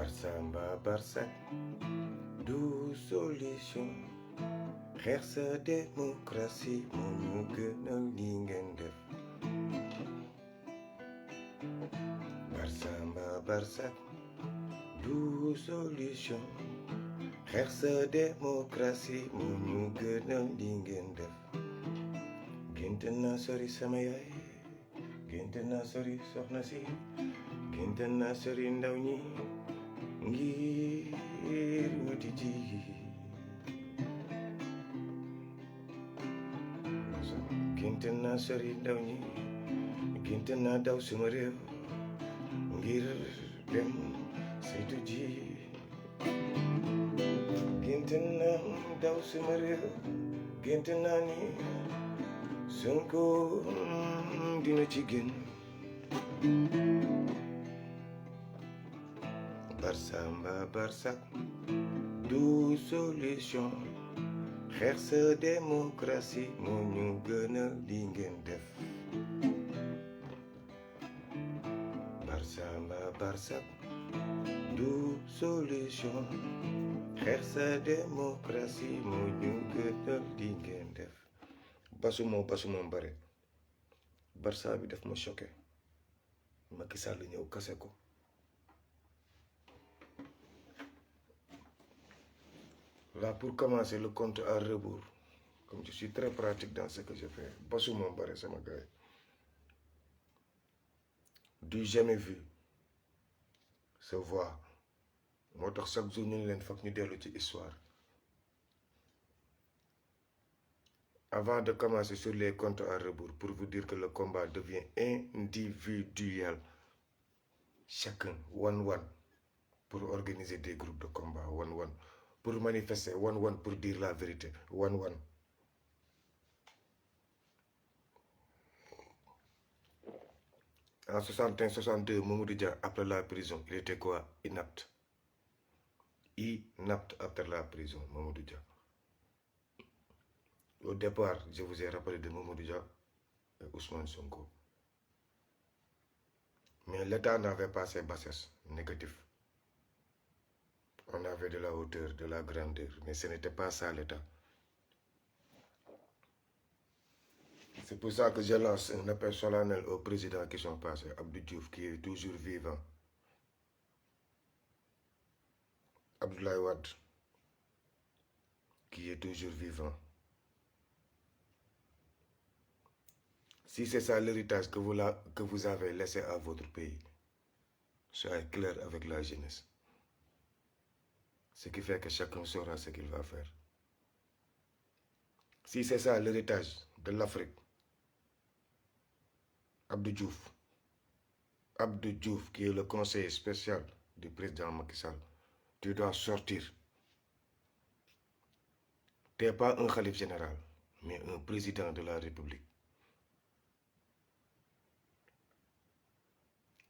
Barsamba Barsak du solution xeex sa démocratie moo ñu gënal li ngeen def. Barsamba Barsak du solution xeex sa démocratie moo ñu gënal li ngeen def. Gént naa sori sama yaay, gént naa sori soxna si, gént naa sori ndaw ñi ngir wuti ji. Gént naa sori ndaw ñi, gént naa daw sama réew ngir dem saytu ji. Gént naa daw sama réew, gént naa ni Sonko dina ci génn. Barsamba Barsak du solution xeex sa démocratie moo ñu gënal li ngeen def. Barsamba Barsak du solution xeex sa démocratie moo ñu gënal li ngeen def. basu moom bare Barça bi daf ma choqué. Macky Sall ñëw kase ko. Là, pour commencer le compte à rebours, comme je suis très pratique dans ce que je fais, basu moom bare sama gars yi. Du jamais vu se voit. moo tax chaque jour ñu leen foog ñu dellu ci histoire. Avant de commencer sur les comptes à rebours, pour vous dire que le combat devient individuel. Chacun, one, pour organiser des groupes de combat, one, pour manifester, one, pour dire la vérité, one. En 61-62, Mamadou Dia, après la prison, il était quoi? Inapte. Inapte après la prison, Mamadou Dia. Au départ, je vous ai rappelé de Mamadou Dia et Ousmane Sonko. Mais l'État n'avait pas ses bassesses négatives. On avait de la hauteur, de la grandeur, mais ce n'était pas ça l'État. C'est pour ça que je lance un appel solennel aux présidents qui sont passés. Abdou Diouf, qui est toujours vivant. Abdoulaye Wade, qui est toujours vivant. Si c'est ça l'héritage que vous avez laissé à votre pays, soyez clair avec la jeunesse. Ce qui fait que chacun saura ce qu'il va faire. Si c'est ça l'héritage de l'Afrique, Abdou Diouf, qui est le conseiller spécial du président Macky Sall, tu dois sortir. Tu n'es pas un khalife général, mais un président de la République.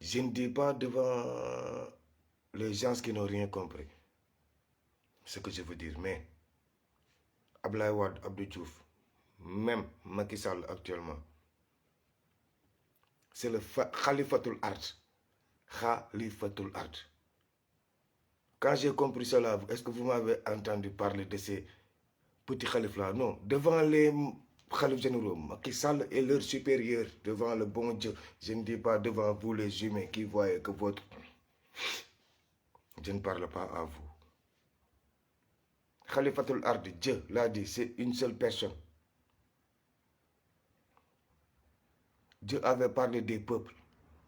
Je ne dis pas devant les gens qui n'ont rien compris ce que je veux dire, mais Abdoulaye Wade, Abdou Diouf, même Macky Sall actuellement, c'est le Khalifatul Ard. Khalifatul Ard. Quand j'ai compris cela, est-ce que vous m'avez entendu parler de ces petits khalifs-là? Non. Devant les khalifs généraux, Macky Sall est leur supérieur. Devant le bon Dieu. Je ne dis pas devant vous les humains qui voient que votre... Je ne parle pas à vous. Khalifatul Ard, Dieu l'a dit, c'est une seule personne. Dieu avait parlé des peuples,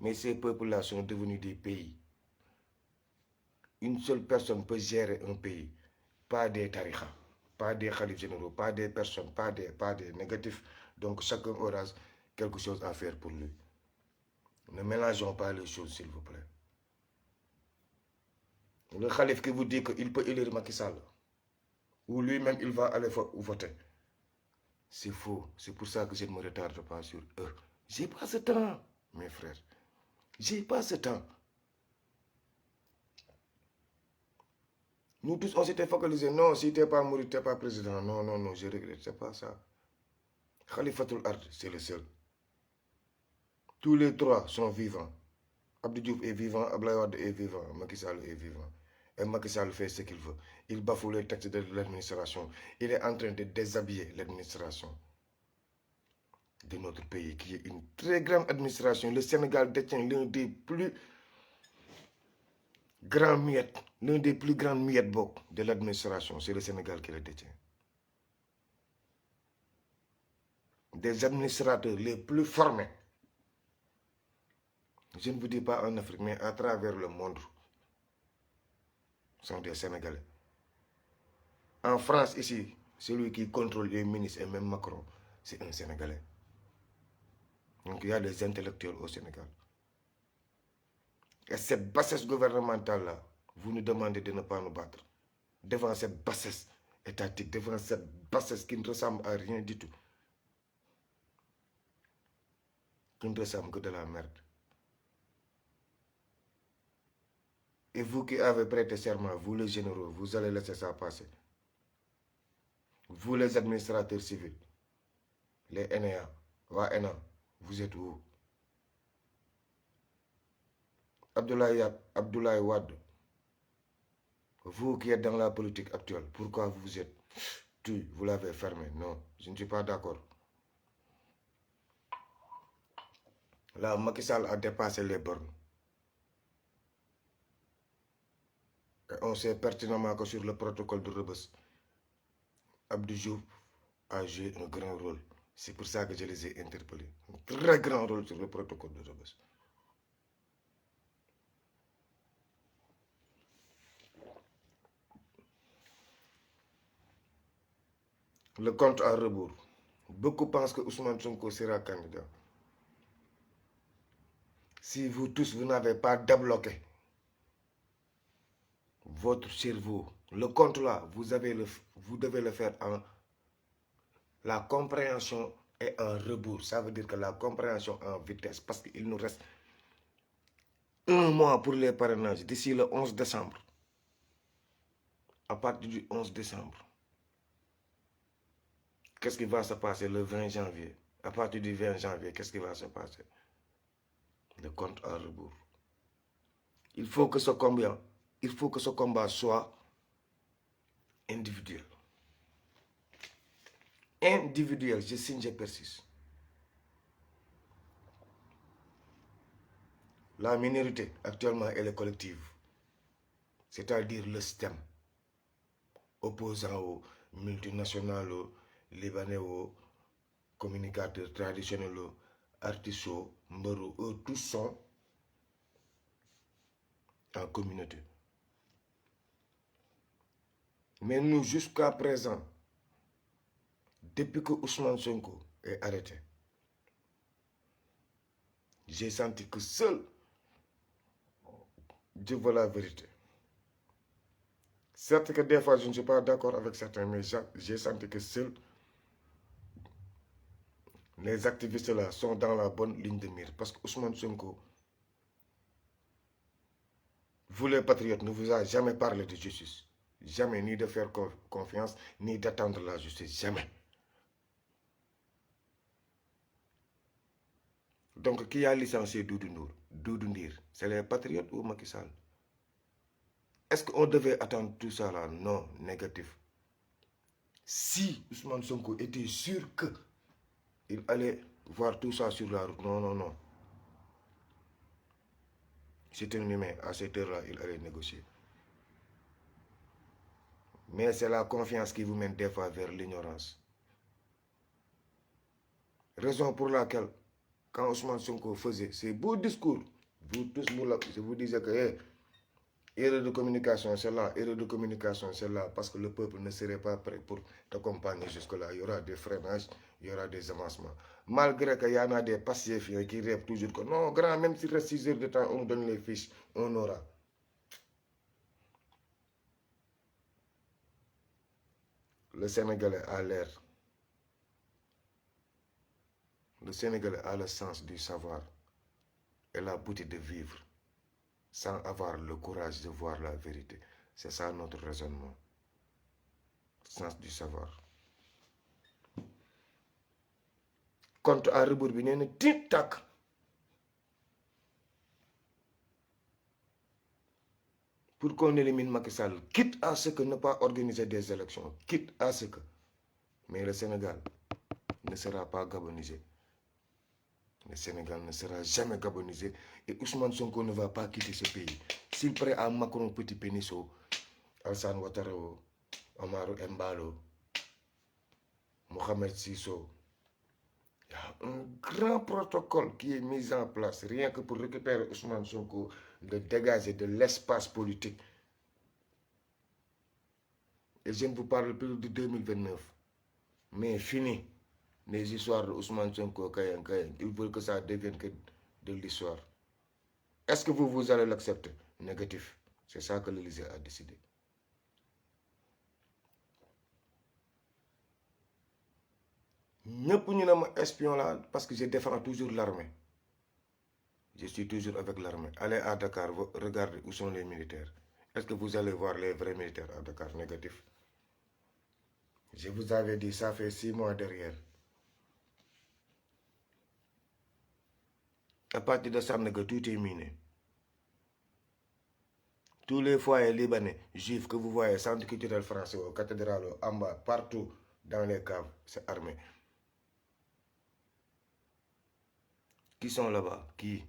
mais ces peuples-là sont devenus des pays. Une seule personne peut gérer un pays, pas des tarikhas, pas des khalifs généraux, pas des personnes, pas des négatifs. Donc chacun aura quelque chose à faire pour lui. Ne mélangeons pas les choses, s'il vous plaît. Le khalif qui vous dit qu'il peut élire Macky Sall, ou lui-même il va aller voter, c'est faux. C'est pour ça que je ne me retarde pas sur eux. J'ai pas ce temps, mes frères. J'ai pas ce temps. Nous tous, on s'était focalisés. Non, si t'es pas mouru, t'es pas président. Non, je regrette. C'est pas ça. Khalifatul Ard, c'est le seul. Tous les trois sont vivants. Abdou Diouf est vivant, Abdoulaye Wade est vivant, Macky Sall est vivant. Et Macky Sall fait ce qu'il veut. Il bafoue les textes de l'administration. Il est en train de déshabiller l'administration de notre pays, qui est une très grande administration. Le Sénégal détient l'un des plus grands miettes, l'un des plus grands miettes de l'administration. C'est le Sénégal qui le détient. Des administrateurs les plus formés. Je ne vous dis pas en Afrique, mais à travers le monde, sont des Sénégalais. En France, ici, celui qui contrôle les ministres et même Macron, c'est un Sénégalais. Donc il y a des intellectuels au Sénégal. Et cette bassesse gouvernementale-là, vous nous demandez de ne pas nous battre. Devant cette bassesse étatique, devant cette bassesse qui ne ressemble à rien du tout. Qui ne ressemble que de la merde. Et vous qui avez prêté serment, vous les généraux, vous allez laisser ça passer. Vous les administrateurs civils, les NEA, vous êtes où? Abdoulaye Wade, vous qui êtes dans la politique actuelle, pourquoi vous êtes vous l'avez fermé? Non, je ne suis pas d'accord. Là, Macky Sall a dépassé les bornes. Et on sait pertinemment que sur le protocole de Rebeuss, Abdou Diouf a joué un grand rôle. C'est pour ça que je les ai interpellés. Un très grand rôle sur le protocole de Rebeuss. Le compte à rebours. Beaucoup pensent que Ousmane Sonko sera candidat. Si vous tous, vous n'avez pas débloqué votre cerveau, le compte là, vous devez le faire en la compréhension et en rebours. Ça veut dire que la compréhension en vitesse, parce qu'il nous reste un mois pour les parrainages, d'ici le 11 décembre. À partir du 11 décembre, qu'est-ce qui va se passer le 20 janvier? À partir du 20 janvier, qu'est-ce qui va se passer? Le compte à rebours. Il faut que ce combat soit individuel. Individuel, je signe, je persiste. La minorité, actuellement, elle est collective. C'est-à-dire le système opposant aux multinationales, aux libanais, aux communicateurs traditionnels, aux artistes, eux tous sont en communauté. Mais nous, jusqu'à présent, depuis que Ousmane Sonko est arrêté, j'ai senti que seul Dieu veut la vérité. Certes que des fois, je ne suis pas d'accord avec certains, mais j'ai senti que seuls les activistes là sont dans la bonne ligne de mire. Parce que Ousmane Sonko, vous les patriotes, ne vous a jamais parlé de justice. Jamais, ni de faire confiance, ni d'attendre la justice. Jamais. Donc, qui a licencié Doudou Ndir? C'est les patriotes ou Macky Sall? Est-ce qu'on devait attendre tout ça là? Non, négatif. Si Ousmane Sonko était sûr qu'il allait voir tout ça sur la route, non. C'est un humain, à cette heure-là, il allait négocier. Mais c'est la confiance qui vous mène des fois vers l'ignorance. Raison pour laquelle, quand Ousmane Sonko faisait ses beaux discours, vous tous, je vous disais que erreur de communication, c'est là, erreur de communication, c'est là, parce que le peuple ne serait pas prêt pour t'accompagner jusque-là. Il y aura des freinages, il y aura des avancements. Malgré qu'il y en a des pacifiés qui rêvent toujours que non, grand, même s'il reste 6 heures de temps, on donne les fiches, on aura. Le Sénégalais a l'air. Le Sénégalais a le sens du savoir et la beauté de vivre sans avoir le courage de voir la vérité. C'est ça notre raisonnement. Sens du savoir. Compte à rebours bi nee na tic-tac. pour qu'on élimine Macky Sall, quitte à ce que ne pas organiser des élections, quitte à ce que. Mais le Sénégal ne sera pas gabonisé. Le Sénégal ne sera jamais gabonisé et Ousmane Sonko ne va pas quitter ce pays. S'il prête à Macron Petit Pénisso, Alassane Ouattara, Omarou Embalo, Mohamed Sisso, il y a un grand protocole qui est mis en place, rien que pour récupérer Ousmane Sonko, de dégager de l'espace politique. Et je ne vous parle plus de 2029. Mais fini. Les histoires de Ousmane Sonko, Kayang, ils veulent que ça devienne que de l'histoire. Est-ce que vous allez l'accepter? Négatif. C'est ça que l'Élysée a décidé. Nous sommes espions là parce que je défends toujours l'armée. Je suis toujours avec l'armée. Allez à Dakar, regardez où sont les militaires. Est-ce que vous allez voir les vrais militaires à Dakar? Négatif. Je vous avais dit, ça fait 6 mois derrière. À partir de Samnaga, tout est miné. Tous les foyers libanais, juifs que vous voyez, centre culturel français, au cathédrale, en bas, partout dans les caves, c'est armé. Qui sont là-bas? Qui?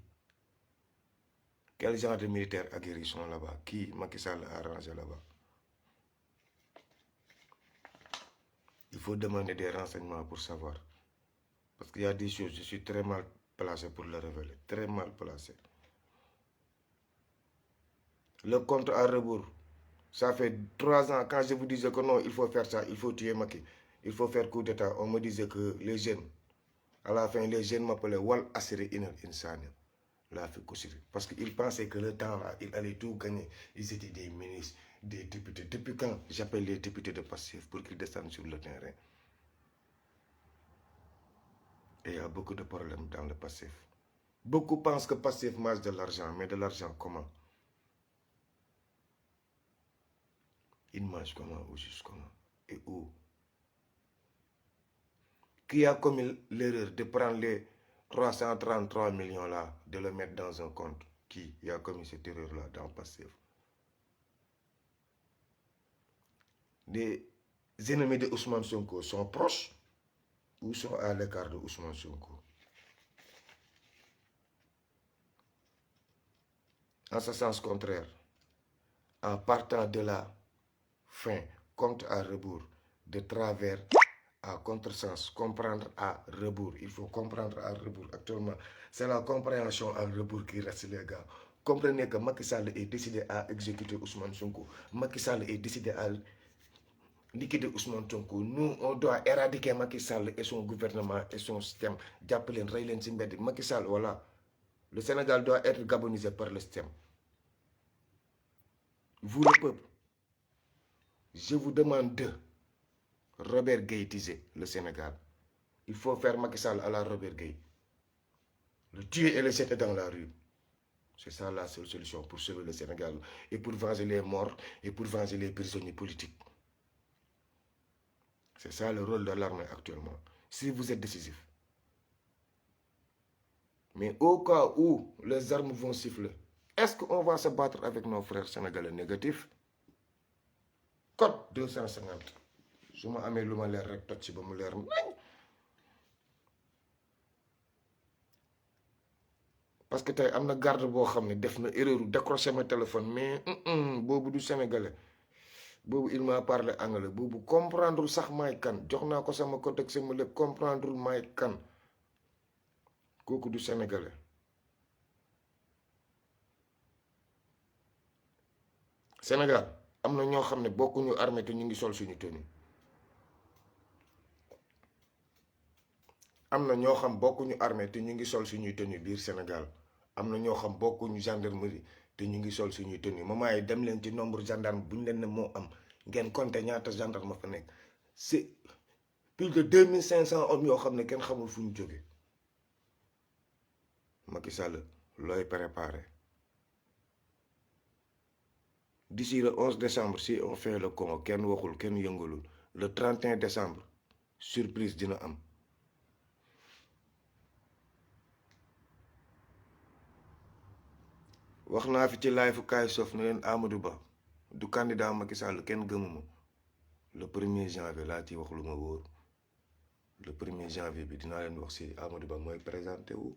Quel genre de militaires aguerris sont là-bas? Qui Macky Sall a arrangé là-bas? Il faut demander des renseignements pour savoir. Parce qu'il y a des choses, je suis très mal placé pour le révéler. Très mal placé. Le compte à rebours, ça fait 3 ans, quand je vous disais que non, il faut faire ça, il faut tuer Macky, il faut faire coup d'état, on me disait que les jeunes, à la fin, les jeunes m'appelaient Wal Asiri Inal Insania. Parce qu'ils pensaient que le temps là, ils allaient tout gagner. Ils étaient des ministres, des députés. Depuis quand j'appelle les députés de Pastef pour qu'ils descendent sur le terrain? Et il y a beaucoup de problèmes dans le Pastef. Beaucoup pensent que Pastef mange de l'argent, mais de l'argent comment? Ils mangent comment ou juste comment? Et où? Qui a commis l'erreur de prendre les 333 millions là, de le mettre dans un compte? Qui a commis cette erreur là dans Pastef? Les ennemis de Ousmane Sonko sont proches ou sont à l'écart de Ousmane Sonko? En ce sens contraire, en partant de la fin, compte à rebours, de travers à contresens, comprendre à rebours. Il faut comprendre à rebours. Actuellement, c'est la compréhension à rebours qui reste, les gars. Comprenez que Macky Sall est décidé à exécuter Ousmane Sonko. Macky Sall est décidé à liquider Ousmane Sonko. Nous, on doit éradiquer Macky Sall et son gouvernement et son système. Macky Sall, voilà. Le Sénégal doit être gabonisé par le système. Vous, le peuple, je vous demande de Robert Gaye le Sénégal. Il faut faire Macky Sall à la Robert Gaye. Le tuer et le jeter dans la rue. C'est ça la seule solution pour sauver le Sénégal et pour venger les morts et pour venger les prisonniers politiques. C'est ça le rôle de l'armée actuellement. Si vous êtes décisif. Mais au cas où les armes vont siffler, est-ce qu'on va se battre avec nos frères sénégalais négatifs? Code 250. Je m'amène le malheur recto si je me l'air. Parce que tey am na garde boo xam ne def na erreur décrocher ma téléphone mais boobu du sénégalais boobu il m'a parlé anglais boobu comprendre sax may kan jox naa ko sama code ak sama lépp comprendre may kan kooku du sénégalais. Sénégal am na ñoo xam ne bokkuñu armée te ñu ngi sol suñu tenue. am na ñoo xam bokkuñu armée te ñu ngi sol suñuy tenue biir Sénégal. am na ñoo xam bokkuñu gendarmerie te ñu ngi sol suñuy tenue moment yi dem leen ci nombre gendarme bu ñu leen ne moo am ngeen compter ñaata gendarme fa nekk c'est plus de 2500 hommes yoo xam ne kenn xamul fu ñu jóge. Macky Sall looy préparé d'ici le 11 décembre si on fait le con kenn waxul kenn yëngalul le 31 décembre surprise dina am. wax naa fi ci live fu kaay sof ne leen Amadou Ba du candidat Macky Sall kenn gëmuma le 1er janvier laa ci wax lu ma wóor le 1er janvier bi dinaa leen wax si Amadou Ba mooy présenté wu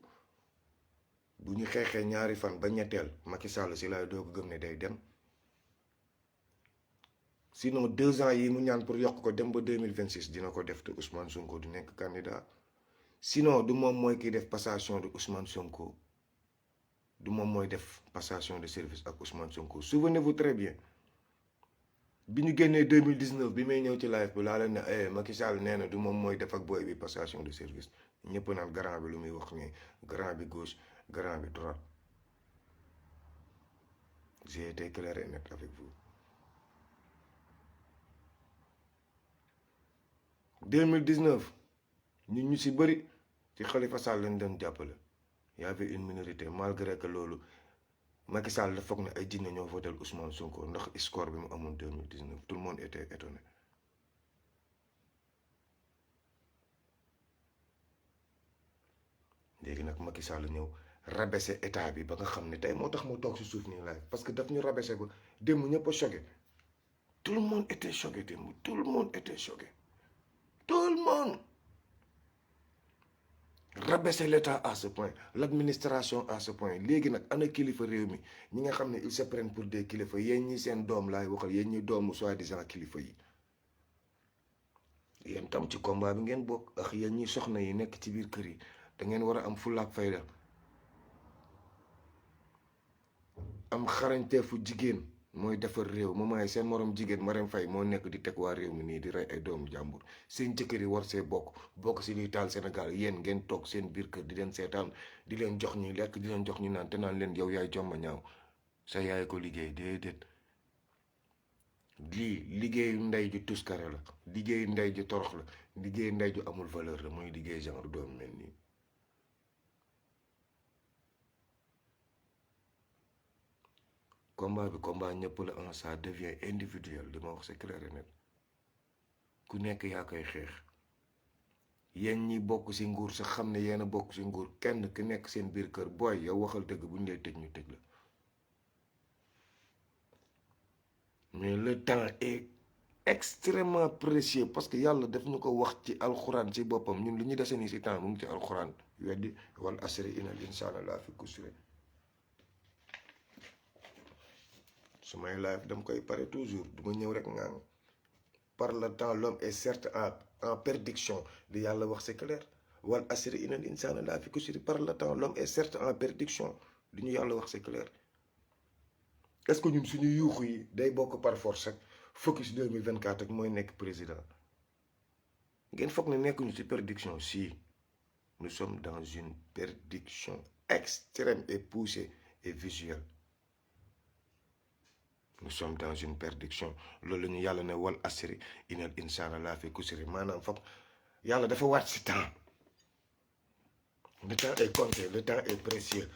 bu ñu xeexee ñaari fan ba ñetteel Macky Sall si laay doog gëm ne day dem sinon 2 ans yi mu ñaan pour yokk ko dem ba 2026 dina ko def te Ousmane Sonko du nekk candidat sinon du moom mooy kiy def passation de Ousmane Sonko du moom mooy def passation de service ak Ousmane Sonko souvenez-vous très bien bi ñu génnee 2019 bi may ñëw ci live bi laa leen ne Macky Sall nee na du moom mooy def ak booy bi passation de service ñëpp naan grand bi lu muy wax nii grand bi gauche grand bi droite j'ai été clair et net avec vous 2019 ñun ñu si bëri ci Khalifa Sall lañ doon jàppale y avait une minorité malgré que loolu Macky Sall dafa foog ne ay jinne ñoo voté Ousmane Sonko ndax score bi mu amoon 2019 tout le monde était étonné léegi nag Macky Sall ñëw rabaisser état bi ba nga xam ne tey moo tax mu toog si suuf nii live parce que daf ñu rabaisser ba démb ñëpp a choqué tout le monde était choqué démb tout le monde était choqué tout le monde rabaisser l'état à ce point l'administration à ce point léegi nag ana kilifa réew mi ñi nga xam ne ils se prennent pour des kilifa yéen ñi seen doom laay waxal yéen ñi doomu soi-disant kilifa yi yéen tam ci combat bi ngeen bokk ak yéen ñi soxna yi nekk ci biir kër yi da ngeen war a am fulla ak fayda am xarañteefu jigéen mooy defar réew moment yi seen morom jigéen Marème Faye moo nekk di teg waa réew mi nii di rey ay doomu jàmbur seen jëkkër yi war see bokk si liy taal Sénégal yéen ngeen toog seen biir kër di leen seetaan di leen jox ñuy lekk di leen jox ñu naan te naan leen yow yaay jomma ñaaw sa yaay ko liggéey déedéet lii liggéeyu ndey ju tuskare la liggéeyu ndey ju torox la liggéeyu ndey ju amul valeur la mooy liggéey genre doom mel nii combat bi combat ñëpp la en ça devient individuel li ma wax c'est clair et net ku nekk yaa koy xeex yéen ñi bokk ci nguur sax xam ne yéen a bokk ci nguur kenn ku nekk seen biir kër booy yow waxal dëgg bu ñu lay tëj ñu tëj la mais le temps est extrêmement précieux parce que yàlla daf ñu ko wax ci alxuraan ci boppam ñun li ñu dese nii ci temps mu ngi ci alxuraan weddi wal asri innal insaana lafii khusr su may live dama koy pare toujours du ma ñëw rek ngaan par le temps l'homme est certes en perdition li yàlla wax c'est clair wal asri innal insaana lafii khusr par le temps l'homme est certes en perdition li ñu yàlla wax c'est clair est-ce que ñun suñu yuuxu yi day bokk par force ak focus 2024 ak mooy nekk président ngeen foog ne nekkuñu ci perdition si nous sommes dans une perdition extrême et poussée et visuelle nous sommes dans une perdition loolu la ñu yàlla ne wal asri innal insaana lafii khusr maanaam foog yàlla dafa waat ci temps le temps est compté le temps est précieux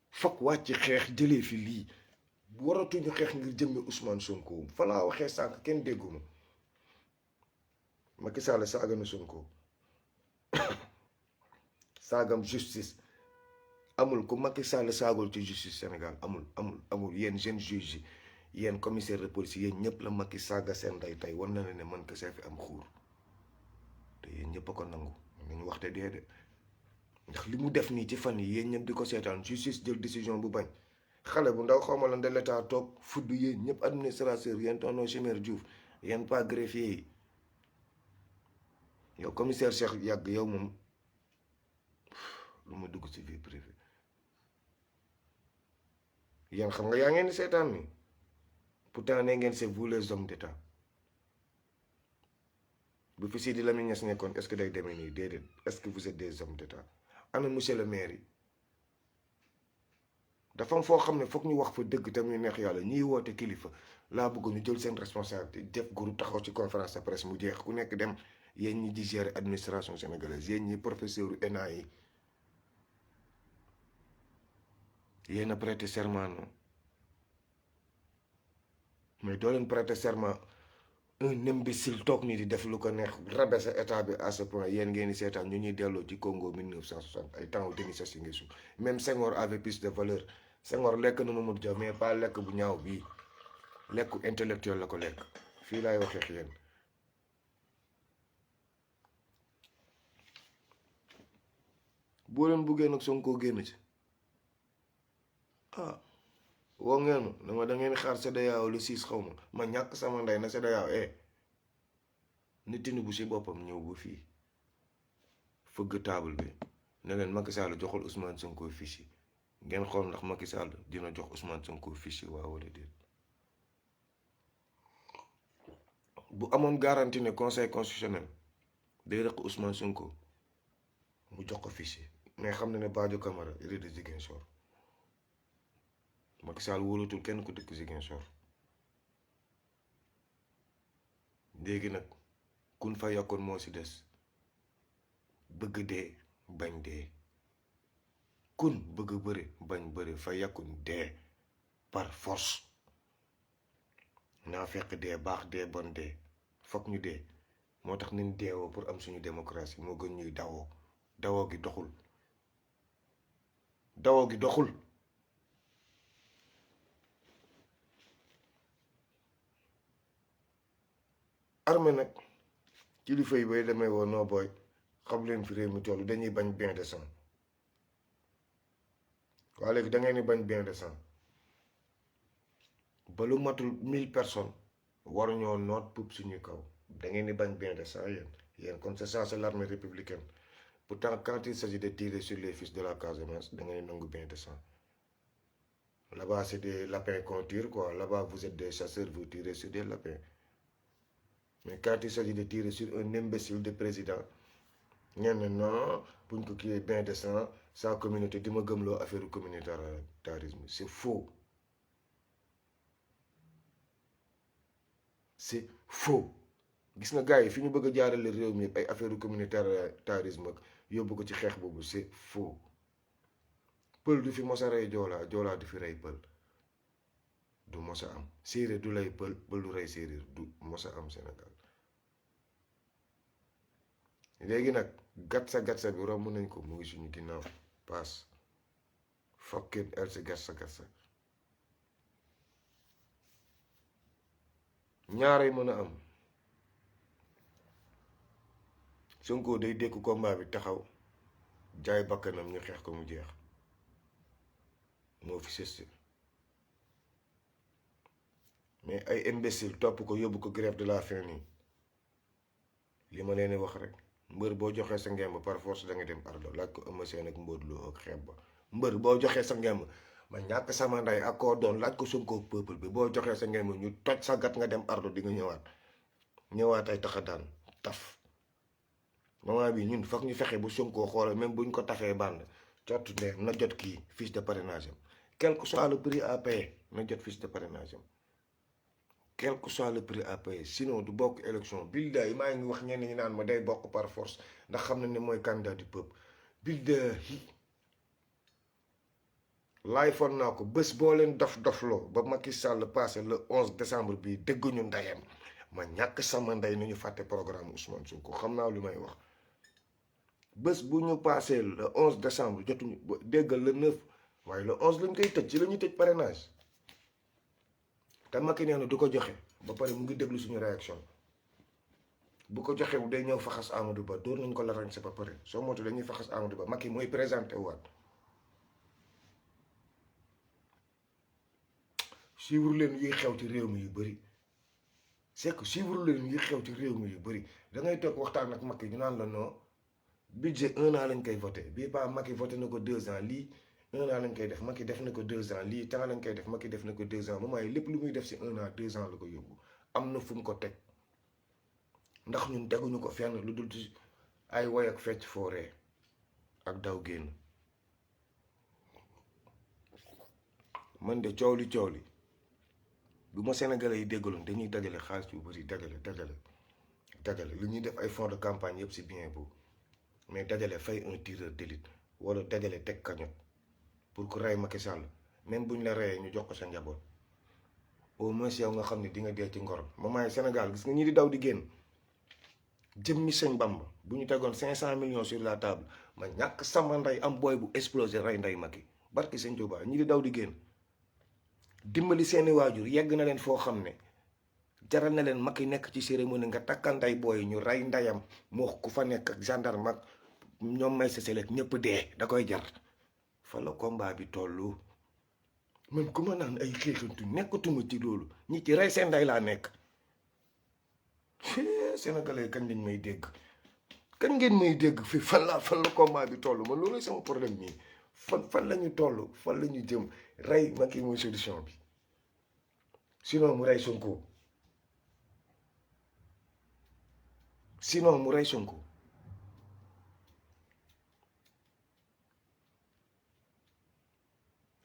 foog wàcc ci xeex jëlee fi lii waratuñu xeex ngir jëmme Ousmane Sonko fa laa waxee sànq kenn dégguma Macky Sall saaga na Sonko saagam justice amul ku Macky Sall saagul ci justice Sénégal amul yéen jeunes juges yi yéen commissaire de police yéen ñëpp la Macky saaga seen ndey tey war na ne man kese fi am xuur te yéen ñëpp a ko nangu nañu waxte dee de ndax li mu def nii ci fan yi yéen ñëpp di ko seetaan justice jël décision bu bañ xale bu ndaw xawma lan de l'état toog fudd yéen ñëpp administrateur yéen tonton Chimère Diouf yéen pas greffier yi yow commissaire Cheikh yàgg yow moom lu ma dugg ci vie privée yéen xam nga yaa ngeen di seetaan ni pourtant ne ngeen c'est vous les hommes d'état bu fi Sidi Lamine Niass nekkoon est-ce que day demee nii déedéet est-ce que vous êtes des hommes d'état ana monsieur le maire yi dafa am foo xam ne foog ñu wax fa dëgg tam ñu neex yàlla ñiy woote kilifa laa bëgg ñu jël seen responsabilité def groupe taxaw ci conférence de presse mu jeex ku nekk dem yéen ñi di gérer administration sénégalaise yéen ñi professeur ENA yi yéen a prêter serment non mais doo leen prêter serment un imbécile toog nii di def lu ko neex rabaisser état bi à ce point yéen ngeen di seetaan ñu ñuy delloo ci Congo 1960 ay temps wu Denis Sassou Nguesso même Senghor avait plus de valeur Senghor lekk na Mamadou Dia mais pas lekk bu ñaaw bii lekku intellectuel la ko lekk fii laay waxee ak yéen boo leen buggee nag Sonko génn ci ah woo ngeen ma dama da ngeen xaar CEDEAO le 6 xaw ma ñàkk sama ndey na CEDEAO nit bu si boppam ñëw ba fii fëgg table bi ne leen Macky Sall joxul Ousmane Sonko fiche yi ngeen xool ndax Macky Sall dina jox Ousmane Sonko fiche yi waaw wala déet bu amoon garantie ne conseil constitutionnel day rëq Ousmane Sonko mu jox ko fiche yi mais xam na ne Badio Camara il est de Ziguinchor Macky Sall wóolatul kenn ku dëkk Ziguinchor léegi nag kun fa yokkoon moo si des bëgg dee bañ dee kun bëgg bëri bañ bëri fa yàkkun dee par force naa fekk dee baax dee bon dee fokk ñu dee moo tax nañ deewoo pour am suñu démocratie moo gën ñuy dawoo gi doxul armée nag kilifa yi bay demee woo noo booy xam leen fi réew mi toll dañuy bañ bien de sang waa léegi da ngeen ni bañ bien de sang ba lu matul 1000 personnes waruñoo noot puub suñuy kaw da ngeen ni bañ bien de sang yéen kon c'est ça c'est l'armée républicaine pourtant quand il s'agit de tirer sur les fils de la Casamance da ngeen ni nangu bien de sang là-bas c'est des lapins qu'on tire quoi là-bas vous êtes des chasseurs vous tirez sur des lapins mais quand il s'agit de tirer sur un imbécile de président ñenn non buñ ko kiiyee bien de sang sa communauté di ma gëmloo affaire communautarisme c'est faux c'est faux gis nga gars yi fi ñu bëgg a jaarale réew mi ay affaire communautarisme ak yóbbu ko ci xeex boobu c'est faux pël du fi mos a rey joolaa joolaa du fi rey pël du mos a am séeréer du lay pël pël du rey séeréer du mos a am Sénégal léegi nag gatsa bi romb nañ ko mu ngi suñu ginnaaw paas fucking else gatsa ñaarey mën a am Sonko day dékku combat bi taxaw jaay bakkanam ñu xeex ko mu jeex moo fi sëste mais ay imbécile topp ko yóbbu ko grève de la faim nii li ma leen wax rek mbër boo joxee sa ngemb par force da nga dem ardo laaj ko Eumeu Sène ak Modou Lo ak xeeb ba mbër boo joxee sa ngemb ma ñàkk sama ndey ak koo doon laaj ko Sonko peuple bi boo joxee sa ngemb ñu toj sa gat nga dem ardo di nga ñëwaat ay taxa daan taf moment bi ñun foog ñu fexe bu Sonko xoolal même buñ ko tafee bànd cott ne na jot kii fiche de parrainage am quel que soit le prix à payer na jot fiche de parrainage am quel que soit le prix à payer sinon du bokk élection billahi maa ngi wax ñenn ñi naan ma day bokk par force ndax xam na ne mooy candidat du peuple billahi laay foon naa ko bés boo leen dofloo ba Macky Sall passé le 11 décembre bii dégguñu ndeyam ma ñàkk sama ndey nu ñu fàtte programme Ousmane Sonko xam naa lu may wax bés bu ñu passé le 11 décembre jotuñu déggal le 9 waaye le 11 lañ koy tëj ci la ñuy tëj parrainage te Macky nee na du ko joxe ba pare mu ngi déglu suñu réaction bu ko joxe bu day ñëw faxas Amadou Ba door nañ ko la rañse ba pare soo motu dañuy faxas Amadou Ba Macky mooy présenté waat suivre leen yuy xew ci réew mi yu bëri c'est que suivre leen yuy xew ci réew mi yu bëri da ngay toog waxtaan ak Macky ñu naan la non budget 1 an lañ koy voté bii pas Macky voté na ko 2 ans lii 1 an lañ koy def Macky def na ko 2 ans lii temps lañ koy def Macky def na ko 2 ans moment yi lépp lu muy def si 1 an 2 ans la ko yóbbu am na fu mu ko teg ndax ñun teguñu ko fenn lu dul ci ay woy ak fecc fooree ak daw génn man de coow li bu ma Sénégalais yi déggaloon dañuy dajale xaalis yu bari dajale lu ñuy def ay fonds de campagne yëpp c'est bien beau mais dajale fay un tireur d'élite wala dajale teg cagnotte pour que rey Macky Sall même buñ la reyee ñu jox ko sa njaboot au moins yow nga xam ne di nga dee ci ngor moment yi Sénégal gis nga ñi di daw di génn jëmmi sëñ Bamba bu ñu tegoon 500 millions sur la table ma ñàkk sama ndey am booy bu explosé rey ndey Macky barki sëñ Tuubaa ñi di daw di génn dimbali seeni waajur yegg na leen foo xam ne jaral na leen Macky nekk ci cérémonie nga takkanday booy ñu rey ndayam moo ku fa nekk ak gendarme ak ñoom may sa selek ñëpp dee da koy jar fa la combat bi tollu man ku ma naan ay xeexantu nekkatuma ci loolu ñi ci rey seen nday laa nekk sénégalais kañ lañ may dégg kañ ngeen may dégg fi fan la combat bi toll man loolu sama problème nii fan la ñu toll fan la ñu jëm rey Macky mooy solution bi sinon mu rey Sonko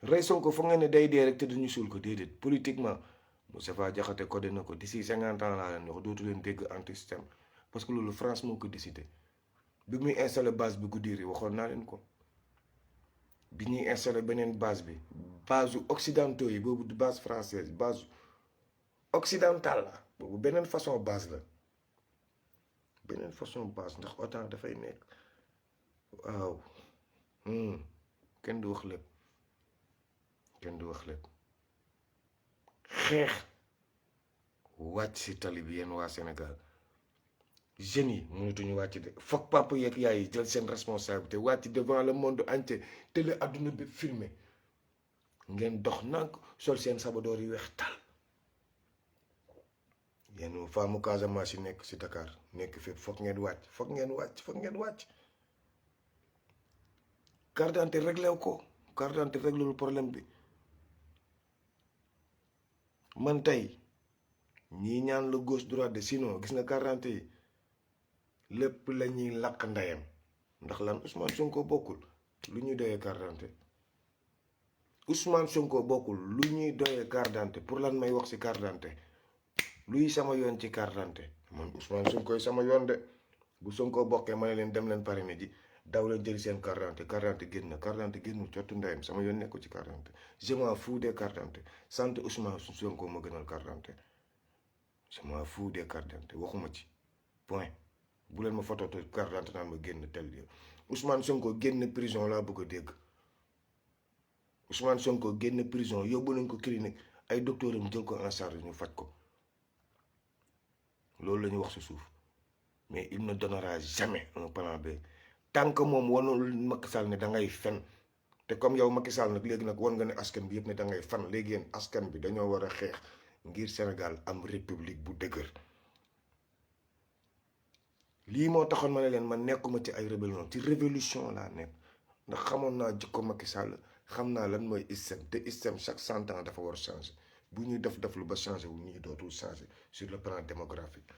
rey Sonko foog ngeen ne day dee rek te duñu suul ko déedéet politiquement Moustapha Diakhaté codé na ko d'ici 50 ans laa leen wax dootu leen dégg anti-système parce que loolu France moo ko décidé bi muy installé base bi Goudiri waxoon naa leen ko bi ñuy installé beneen base bi base occidentaux yi boobu base française base occidentale la boobu beneen façon base la beneen façon base ndax OTAN dafay nekk waaw kenn du wax lépp xeex wàcc si tali bi yéen waa Sénégal jeunes yi mënatuñu wàcc de foog papa yeeg yaay yi jël seen responsabilité wàcc devant le monde entier télé adduna bi filmé ngeen dox nank sol seen sabadoor yu weex tal yéen faamu Casamance yi nekk si Dakar nekk fépp foog ngeen wàcc carte d'identité réglé ko carte d'identité réglé lu problème bi man tey ñii ñaan la gauche droite de sinon gis nga carte d'identité yi lépp la ñuy lakk ndeyam ndax lan Ousmane Sonko bokkul lu ñuy doyee carte d'identité Ousmane Sonko bokkul lu ñuy doyee carte d'identité pour lan may wax ci carte d'identité luy sama yoon ci carte d'identité man Ousmane Sonko yi sama yoon de bu Sonko bokkee ma ne leen dem leen parrainé ji daw leen jëli seen carte d'identité carte d'identité génn cottu ndeyam sama yoon nekku ci carte d'identité je m'en fous des carte d'identité sant Ousmane Sonko ma gënal carte d'identité je m'en fous des carte d'identité waxuma ci point bu leen ma photo te carte d'identité naan ma génn tel lieu Ousmane Sonko génn prison laa bëgg a dégg Ousmane Sonko génn prison yóbbu nañ ko clinique ay docteur am jël ko en charge ñu faj ko loolu la ñu wax si suuf mais il ne donnera jamais un plan B tant que moom wanul Macky Sall ne da ngay fen te comme yow Macky Sall nag léegi nag wan nga ne askan bi yëpp ne da ngay fen léegi yéen askan bi dañoo war a xeex ngir Sénégal am république bu dëgër lii moo taxoon ma ne leen man nekkuma ci ay rébellion ci révolution laa nekk ndax xamoon naa jikko Macky Sall xam naa lan mooy système te système chaque 100 ans dafa war changer bu ñuy def lu ba changer wu ñuy dootul changer sur le plan démographique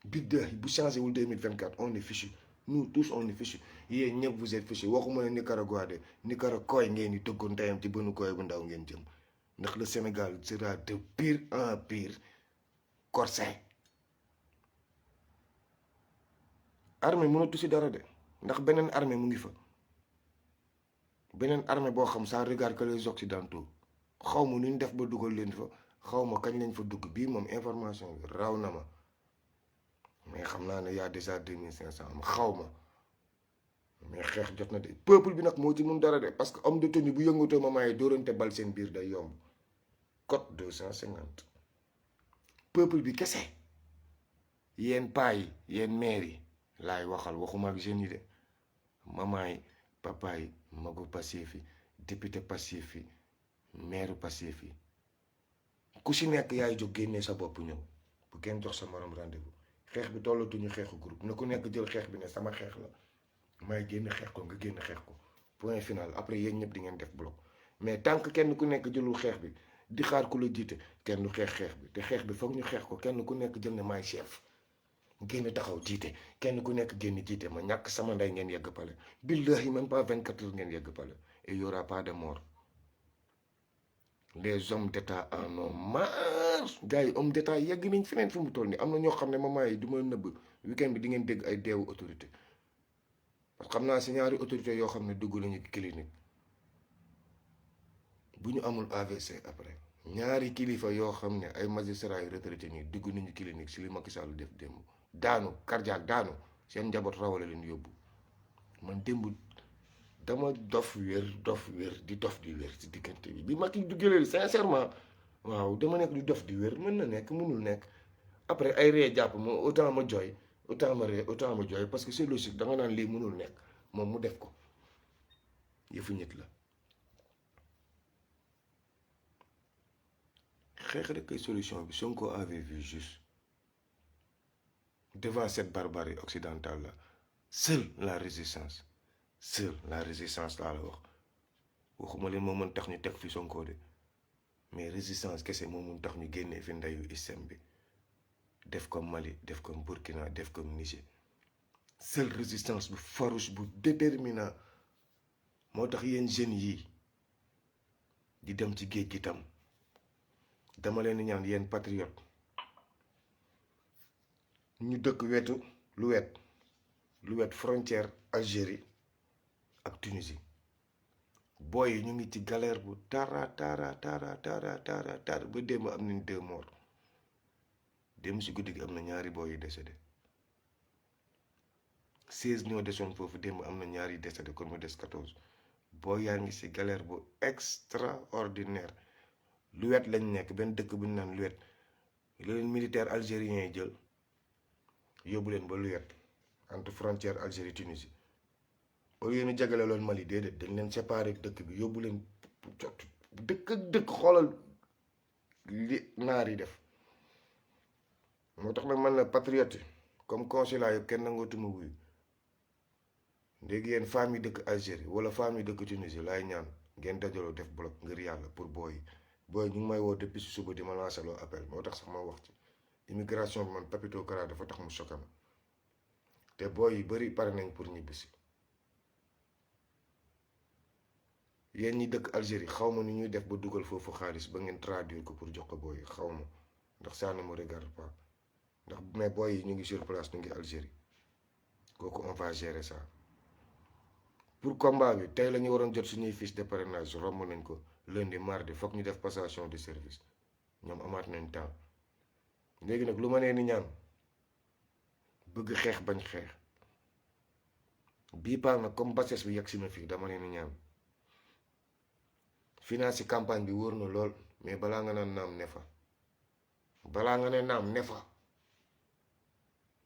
biddeex bu changer wul 2024 on est fichu nous tous on est fichu yéen ñëpp vous êtes fichu waxuma ne Nicaragua de Nicaragua ngeen di tëggoon teyam ci bënu koy bu ndaw ngeen jëm ndax le Sénégal sera de pire en pire corsé armée mënatu si dara de ndax beneen armée mu ngi fa beneen armée boo xam ça regarde que les occidentaux xaw ma nu ñu def ba dugal leen fa xaw ma kañ lañ fa dugg bii moom information bi raw na ma mais xam naa ne y a déjà 2500 xaw ma mais xeex jot na de peuple bi nag moo ci mun dara de parce que homme de tenue bu yëngatoo ma maay dóorante bal seen biir day yomb code 250 peuple bi kese yéen paa yi yéen maire yi laay waxal waxuma ak jeunes yi de maman yi papa yi magu Pastef yi député Pastef yi maire Pastef yi ku si nekk yaay jóg génnee sa bopp ñëw bu kenn jox sa morom rendez-vous xeex bi tollatuñu xeexu groupe na ku nekk jël xeex bi ne sama xeex la may génn xeex ko nga génn xeex ko point final après yéen ñëpp di ngeen def bloc mais tant que kenn ku nekk jëlul xeex bi di xaar ku la jiite kenn du xeex bi te xeex bi foog ñu xeex ko kenn ku nekk jël ne maay chef génn taxaw jiite kenn ku nekk génn jiite ma ñàkk sama ndey ngeen yegg pale billahi même pas 24 heures ngeen yegg pale et y aura pas de mort les hommes d'état en ont marre gars yi hommes d'état yegg nañ feneen fu mu toll nii am na ñoo xam ne maman yi du ma nëbb weekend bi di ngeen dégg ay deewu autorité parce que xam naa si ñaari autorité yoo xam ne dugg nañu clinique bu ñu amul AVC après ñaari kilifa yoo xam ne ay magistrats yu retraité nii dugg nañu clinique si li Macky Sall def démb daanu cardiaque daanu seen njaboot rawale leen yóbbu man démb dama dof wér di dof di wér ci diggante bi Macky du gëleel sincèrement waaw dama nekk du dof di wér mën na nekk mënul nekk après ay ree jàpp ma autant ma jooy autant ma ree autant ma jooy parce que c'est logique da nga naan lii mënul nekk moom mu def ko yëfu nit la xeex rek ay solution bi Sonko avait vu juste devant cette barbarie occidentale là seule la résistance laa la wax waxuma leen moo mën tax ñu teg fi Sonko de mais résistance kese moo mën tax ñu génnee fi ndeyu système bi def comme Mali def comme Burkina def comme Niger seule résistance bu farouche bu déterminant moo tax yéen jeunes yii di dem ci géej gi tam dama leen di ñaan yéen patriote ñu dëkk wetu lu wet frontière Algérie ak Tunisie booy yi ñu ngi ci galère bu tara ba démb am nañ 2 morts démb si guddi gi am na ñaari booy yu décédé 16 ñoo desoon foofu démb am na ñaari décédé kon mu des 14 booy yaa ngi ci galère bu extraordinaire lu wet lañ nekk benn dëkk bu ñu naan lu wet leen militaire algérien yi jël yóbbu leen ba lu wet entre frontière Algérie Tunisie au lieu ñu jagale loon Mali déedéet dañ leen séparé dëkk bi yóbbu leen dëkk ak dëkk xoolal li naar yi def moo tax nag man la patriote comme consulat yëpp kenn nangootuma wuyu léegi yéen femmes yi dëkk Algérie wala femmes yi dëkk Tunisie laay ñaan ngeen dajaloo def bloc ngir yàlla pour booy ñu ngi may woo depuis si suba di ma lancé loo appel moo tax sax ma wax ci immigration bi man Papito Kara dafa tax mu choqué ma te booy yu bari pare nañ pour ñibbisi yéen ñi dëkk Algérie xaw ma ni ñuy def ba dugal foofu xaalis ba ngeen traduire ko pour jox ko booy yi xaw ma ndax ça ne me regarde pas ndax mais booy yi ñu ngi sur place ñu ngi Algérie kooku on va gérer ça pour combat bi tey la ñu waroon jot suñuy fiche de parrainage romb nañ ko lundi mardi foog ñu def passation de service ñoom amaat nañ temps léegi nag lu ma nee ni ñaan bëgg xeex bañ xeex bii paar nag comme bases bi yegg si na fii dama nee ni ñaan finance campagne bi wóor na lool mais balaa nga naan naam ne fa balaa nga ne naam ne fa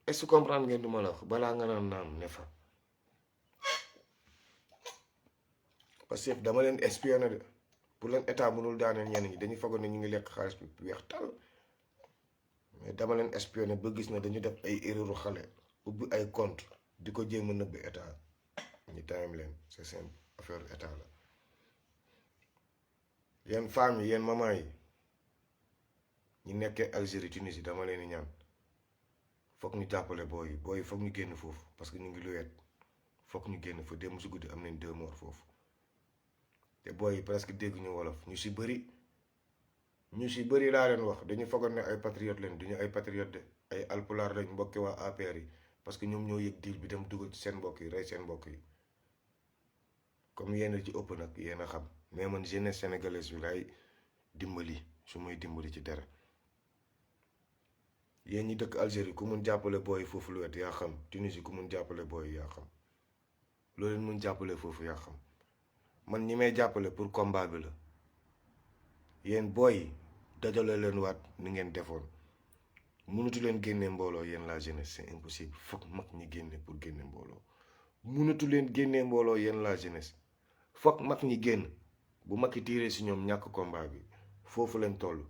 est-ce que comprendre ngeen du ma la wax balaa nga naan naam ne fa parce que dama leen espionné de pour leen état mënul daaneel ñenn ñi dañuy fagoon ne ñu ngi lekk xaalis bi weex tal mais dama leen espionné ba gis na dañu def ay erreur xale ubbi ay compte di ko jéem a nëbb état ñu time leen c'est simple affaire état la yéen femmes yi yéen maman yi ñu nekkee Algérie Tunisie dama leen di ñaan foog ñu jàppale booy yi foog ñu génn foofu parce que ñu ngi lu wet foog ñu génn fa démb si guddi am nañ 2 morts foofu te booy yi presque dégg ñu wolof ñu si bëri laa leen wax dañu fogoon ne ay patriote leen duñu ay patriote de ay alpulaar lañ mbokki waa APR yi parce que ñoom ñoo yëg deal bi dem dugal ci seen mbokk yi rey seen mbokk yi comme yéen ci ëpp nag yéen a xam mais man jeunesse sénégalaise bi laay dimbali su may dimbali ci dara yéen ñi dëkk Algérie ku mun jàppale booy foofu lu wet yaa xam Tunisie ku mun jàppale booy yaa xam loo leen mun jàppale foofu yaa xam man ñi may jàppale pour combat bi la yéen booy dajale leen waat ni ngeen defoon mënatu leen génne mbooloo yéen la jeunesse c'est impossible foog mag ñi génne pour génne mbooloo mënatu leen génne mbooloo yéen la jeunesse foog mag ñi génn bu mag yi tiiree si ñoom ñàkk combat bi foofu leen toll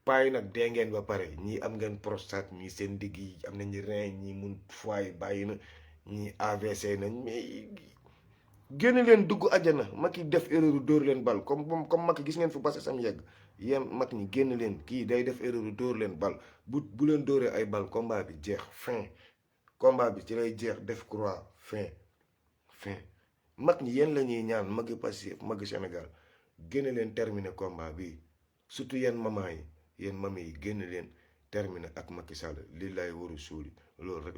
payi nag dee ngeen ba pare ñii am ngeen prostate ñii seen digg yi am nañu rein ñii mun foie bàyyi na ñii AVC nañ mais génn leen dugg àjjana mag yi def erreur dóor leen bal comme mag yi gis ngeen fu base sam yegg yéen mag ñi génn leen kii day def erreur dóor leen bal bu leen dóoree ay bal combat bi jeex fin combat bi ci lay jeex def croix fin mag ñi yéen la ñuy ñaan magi Pastef magi Sénégal génn leen terminer combat bi surtout yéen maman yi yéen mami yi génn leen terminer ak Macky Sall lii lay waru suuli loolu rek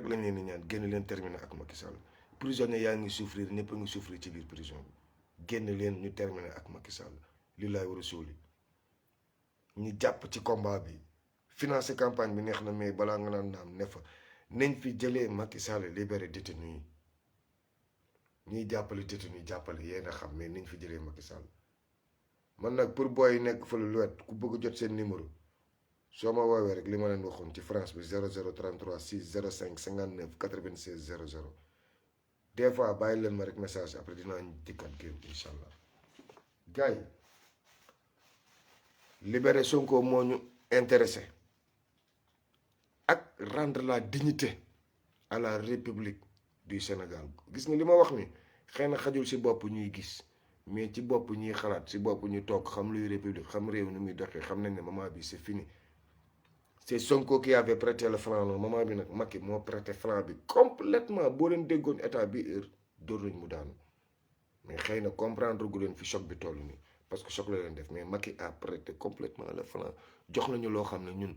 lañ leen di ñaan génn leen terminer ak Macky Sall prisonnier yaa ngi souffrir ñëpp a ngi souffrir ci biir prison bi génn leen ñu terminer ak Macky Sall lii lay waru suuli ñu jàpp ci combat bi financer campagne bi neex na mais balaa nga naan naam ne fa nañ fi jëlee Macky Sall libéré détenu yi ñiy jàppale détenu ñi jàppale yéen a xam mais niñ fi jëlee Macky Sall man nag pour booy nekk fële lu wet ku bëgg jot seen numéro soo ma woowee rek li ma leen waxoon ci France bi 0033 605 59 96 00 des fois bàyyi leen ma rek message après dinaa dikkat génn incha allah gars yi libérer Sonko moo ñu intéressé ak rendre la dignité à la République du Sénégal gis nga li ma wax ni xëy na xajul si bopp ñuy gis mais ci bopp ñuy xalaat si bopp ñu toog xam luy république xam réew ni muy doxee xam nañ ne moment bi c'est fini c'est Sonko qui avait prêté le flanc noonu moment bi nag Macky moo prêté flanc bi complètement boo leen déggoon état bi heure dóor nañ mu daanu mais xëy na comprendre gu leen fi choc bi toll nii parce que choc la leen def mais Macky a prêté complètement le flanc jox nañu loo xam ne ñun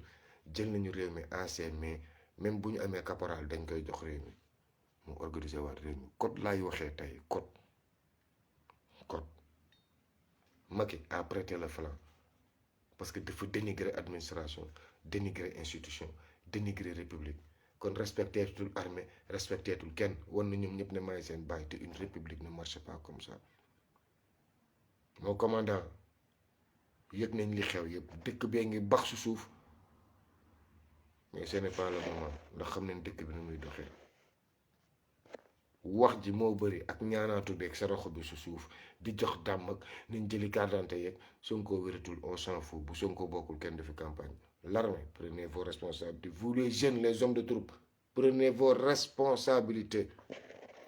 jël nañu réew mi ancien mais même bu ñu amee caporal dañ koy jox réew mi mu organiser waat réew mi code laay waxee tey code Macky a prêté le flanc parce que dafa dénigrer administration dénigrer institution dénigrer république kon respecté tul armée respecté tul kenn wan na ñoom ñëpp ne maay seen bàyyi te une république ne marche pas comme ça mon commandant yëg nañ li xew yëpp dëkk bee ngi bax su suuf mais ce n'est pas le moment ndax xam nañ dëkk bi nu muy doxee wax ji moo bëri ak ñaanaatu beeg sa roxo bi su suuf di jox dàmm ak nañ jëli carte d'identité yeeg Sonko wératul on s'en fout bu Sonko bokkul kenn defi campagne l'armée prenez vos responsabilités vous les jeunes les hommes de troupe prenez vos responsabilités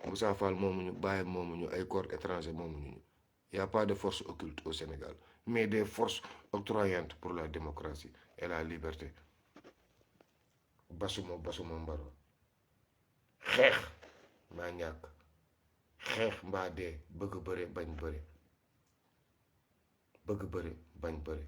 Moussa Fall moomuñu bàyyi moomuñu ay corps étrangers moomuñu y a pas de force occulte au Sénégal mais des forces octroyantes pour la démocratie et la liberté basuma mbaro xeex maa ñàkk xeex mbaa dee bëgg bëre bañ bëre